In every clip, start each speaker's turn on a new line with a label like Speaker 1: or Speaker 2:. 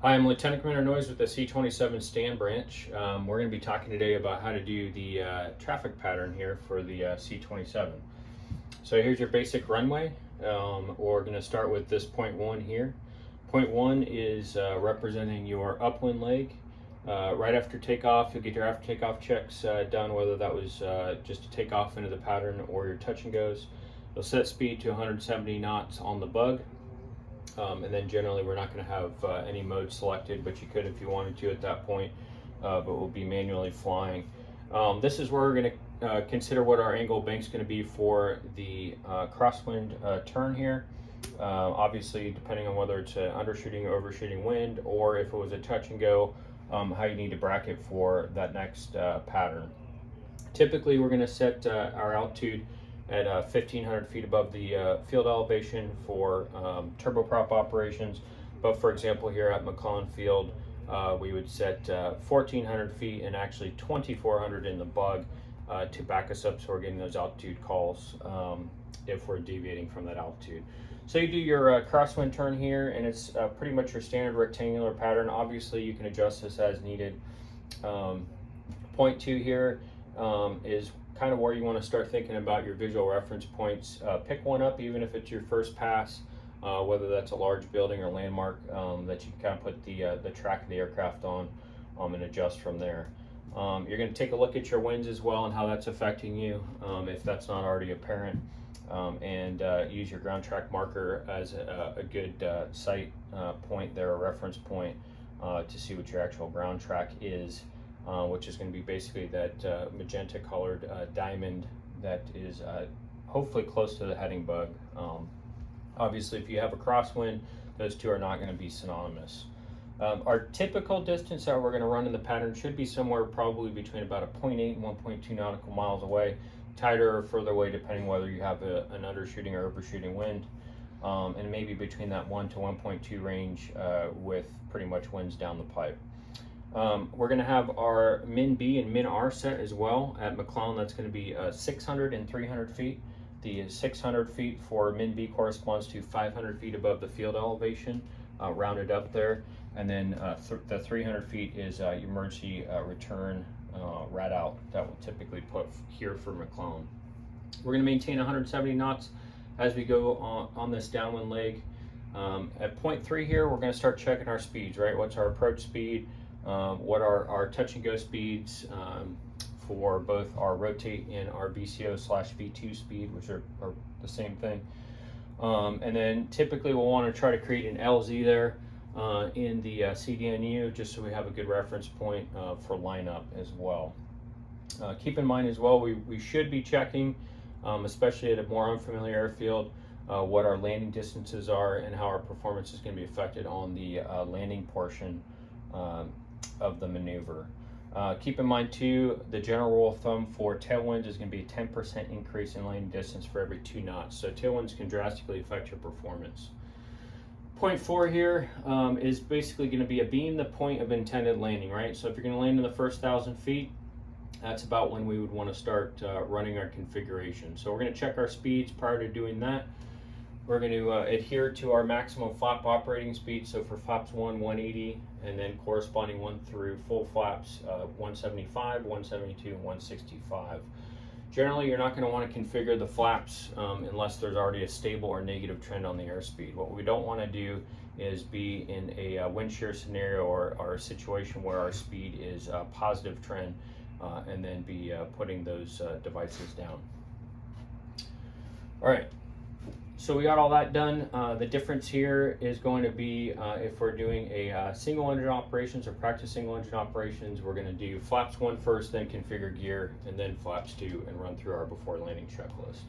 Speaker 1: Hi, I'm Lieutenant Commander Noyes with the C27 Stand Branch. We're going to be talking today about how to do the traffic pattern here for the C27. So here's your basic runway. We're going to start with this point one here. Point one is representing your upwind leg. Right after takeoff, you'll get your after takeoff checks done, whether that was just to take off into the pattern or your touch and goes. You'll set speed to 170 knots on the bug. And then generally we're not going to have any mode selected, but you could if you wanted to at that point, but we'll be manually flying. This is where we're going to consider what our angle bank's going to be for the crosswind turn here. Obviously, depending on whether it's an undershooting or overshooting wind, or if it was a touch and go, how you need to bracket for that next pattern. Typically, we're going to set our altitude at 1,500 feet above the field elevation for turboprop operations. But for example, here at McClellan Field, we would set 1,400 feet and actually 2,400 in the bug to back us up, so we're getting those altitude calls if we're deviating from that altitude. So you do your crosswind turn here, and it's pretty much your standard rectangular pattern. Obviously, you can adjust this as needed. Point two here is kind of where you want to start thinking about your visual reference points. Pick one up, even if it's your first pass, whether that's a large building or landmark that you can kind of put the track of the aircraft on and adjust from there. You're going to take a look at your winds as well and how that's affecting you, if that's not already apparent, and use your ground track marker as a good sight point there, a reference point, to see what your actual ground track is. Which is going to be basically that magenta colored diamond that is hopefully close to the heading bug. Obviously, if you have a crosswind, those two are not going to be synonymous. Our typical distance that we're going to run in the pattern should be somewhere probably between about a 0.8 and 1.2 nautical miles away, tighter or further away depending whether you have an undershooting or overshooting wind, and maybe between that 1 to 1.2 range with pretty much winds down the pipe. We're going to have our min B and min R set as well. At McClellan, that's going to be 600 and 300 feet. The 600 feet for min B corresponds to 500 feet above the field elevation, rounded up there. And then the 300 feet is your emergency return rat out that we'll typically put here for McClellan. We're going to maintain 170 knots as we go on this downwind leg. At point three here, we're going to start checking our speeds, right? What's our approach speed? What are our touch and go speeds for both our rotate and our VCO/V2 speed, which are the same thing. And then typically we'll want to try to create an LZ there in the CDNU, just so we have a good reference point for lineup as well. Keep in mind as well, we should be checking, especially at a more unfamiliar airfield, what our landing distances are and how our performance is going to be affected on the landing portion of the maneuver. Keep in mind too, the general rule of thumb for tailwinds is going to be a 10% increase in landing distance for every 2 knots. So tailwinds can drastically affect your performance. Point four here is basically going to be a beam the point of intended landing, right? So if you're going to land in the first 1,000 feet, that's about when we would want to start running our configuration. So we're going to check our speeds prior to doing that. We're going to adhere to our maximum flap operating speed. So for flaps 1, 180, and then corresponding 1 through full flaps, 175, 172, and 165. Generally, you're not going to want to configure the flaps unless there's already a stable or negative trend on the airspeed. What we don't want to do is be in a wind shear scenario or a situation where our speed is a positive trend and then be putting those devices down. All right. So we got all that done. The difference here is going to be if we're doing a single engine operations or practice single engine operations, we're going to do flaps 1 first, then configure gear, and then flaps 2, and run through our before landing checklist.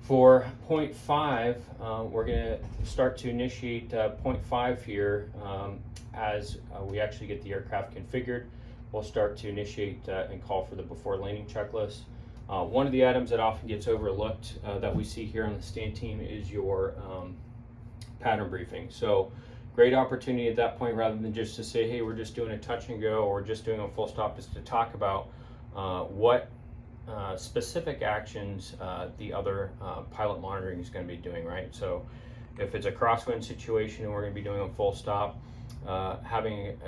Speaker 1: For point 5, we're going to start to initiate point 5 here as we actually get the aircraft configured. We'll start to initiate and call for the before landing checklist. One of the items that often gets overlooked that we see here on the stand team is your pattern briefing. So great opportunity at that point, rather than just to say, hey, we're just doing a touch and go or just doing a full stop, is to talk about what specific actions the other pilot monitoring is going to be doing, right? So if it's a crosswind situation and we're going to be doing a full stop, having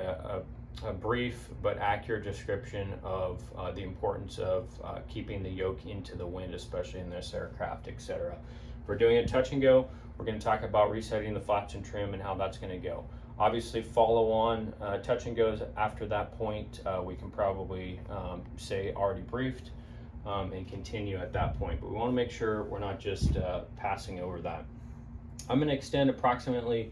Speaker 1: a brief but accurate description of the importance of keeping the yoke into the wind, especially in this aircraft, etc. If we're doing a touch and go, we're going to talk about resetting the flaps and trim and how that's going to go. Obviously, follow on touch and goes after that point, we can probably say already briefed and continue at that point. But we want to make sure we're not just passing over that. I'm going to extend approximately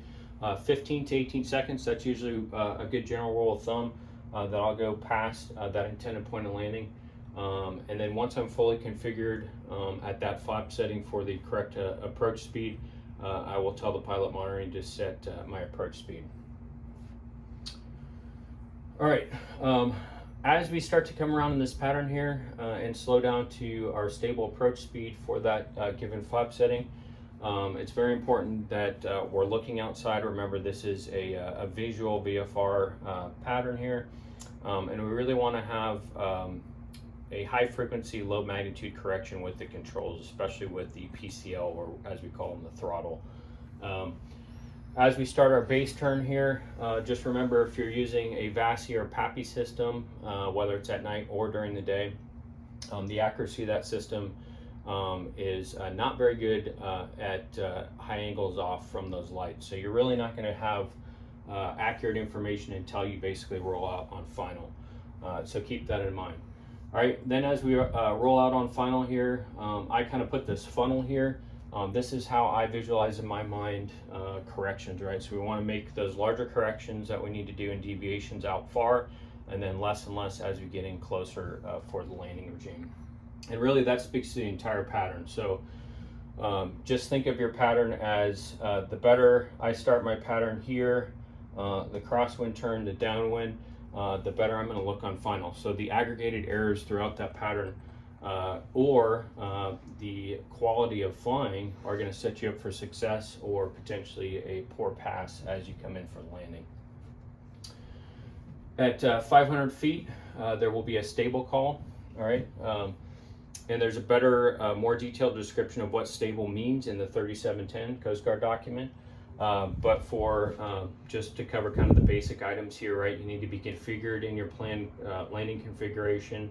Speaker 1: 15 to 18 seconds. That's usually a good general rule of thumb that I'll go past that intended point of landing. And then once I'm fully configured at that flap setting for the correct approach speed, I will tell the pilot monitoring to set my approach speed. All right, as we start to come around in this pattern here and slow down to our stable approach speed for that given flap setting, it's very important that we're looking outside. Remember, this is a visual VFR pattern here, and we really want to have a high frequency, low magnitude correction with the controls, especially with the PCL, or as we call them, the throttle. As we start our base turn here, just remember, if you're using a VASI or PAPI system, whether it's at night or during the day, the accuracy of that system is not very good at high angles off from those lights. So you're really not going to have accurate information until you basically roll out on final. So keep that in mind. All right, then as we roll out on final here, I kind of put this funnel here. This is how I visualize in my mind corrections, right? So we want to make those larger corrections that we need to do in deviations out far, and then less and less as we get in closer for the landing regime. And really that speaks to the entire pattern. So just think of your pattern as the better I start my pattern here, the crosswind turn, the downwind, the better I'm going to look on final. So the aggregated errors throughout that pattern or the quality of flying are going to set you up for success or potentially a poor pass as you come in for landing. At 500 feet, there will be a stable call, all right? And there's a better, more detailed description of what stable means in the 3710 Coast Guard document. But for just to cover kind of the basic items here, right? You need to be configured in your planned landing configuration.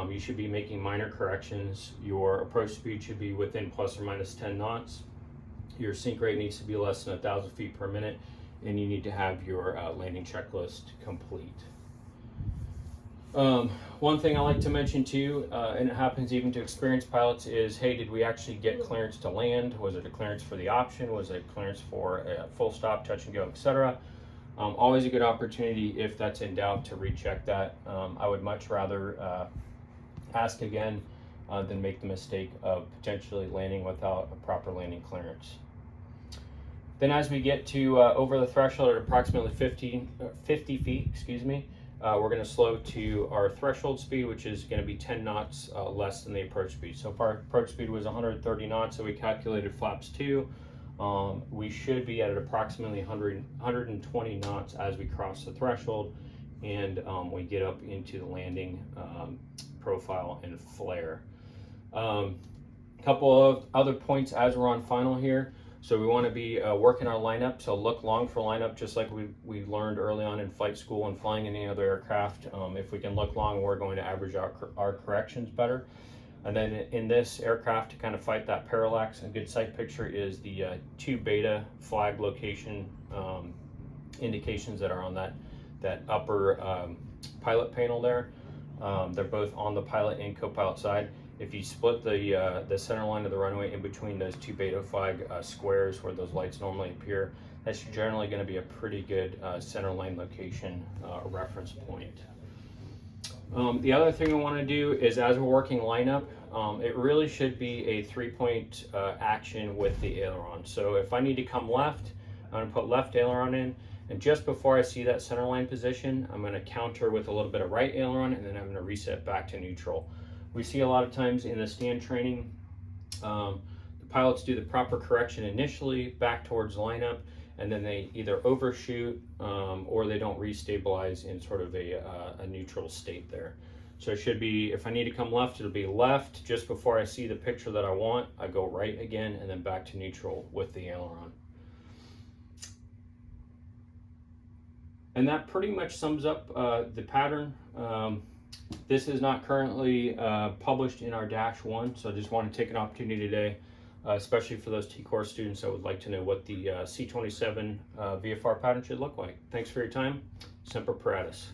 Speaker 1: You should be making minor corrections. Your approach speed should be within plus or minus 10 knots. Your sink rate needs to be less than 1,000 feet per minute, and you need to have your landing checklist complete. One thing I like to mention too, and it happens even to experienced pilots, is, hey, did we actually get clearance to land? Was it a clearance for the option? Was it a clearance for a full stop, touch and go, etc.? Always a good opportunity, if that's in doubt, to recheck that. I would much rather ask again than make the mistake of potentially landing without a proper landing clearance. Then as we get to over the threshold at approximately 50 feet, we're going to slow to our threshold speed, which is going to be 10 knots less than the approach speed. So if our approach speed was 130 knots, so we calculated flaps 2, we should be at approximately 120 knots as we cross the threshold and we get up into the landing profile and flare. Couple of other points as we're on final here. So we want to be working our lineup, so look long for lineup, just like we learned early on in flight school and flying any other aircraft. If we can look long, we're going to average our corrections better. And then in this aircraft, to kind of fight that parallax, a good sight picture is the 2 beta flag location indications that are on that upper pilot panel there. They're both on the pilot and co-pilot side. If you split the center line of the runway in between those 2 beta flag squares where those lights normally appear, that's generally going to be a pretty good center line location reference point. The other thing we want to do is, as we're working lineup, it really should be a 3-point action with the aileron. So if I need to come left, I'm going to put left aileron in, and just before I see that center line position, I'm going to counter with a little bit of right aileron, and then I'm going to reset back to neutral. We see a lot of times in the stand training, the pilots do the proper correction initially back towards lineup, and then they either overshoot or they don't restabilize in sort of a neutral state there. So it should be, if I need to come left, it'll be left. Just before I see the picture that I want, I go right again, and then back to neutral with the aileron. And that pretty much sums up the pattern. This is not currently published in our Dash 1, so I just want to take an opportunity today, especially for those T-Core students that would like to know what the C27 VFR pattern should look like. Thanks for your time. Semper Paratus.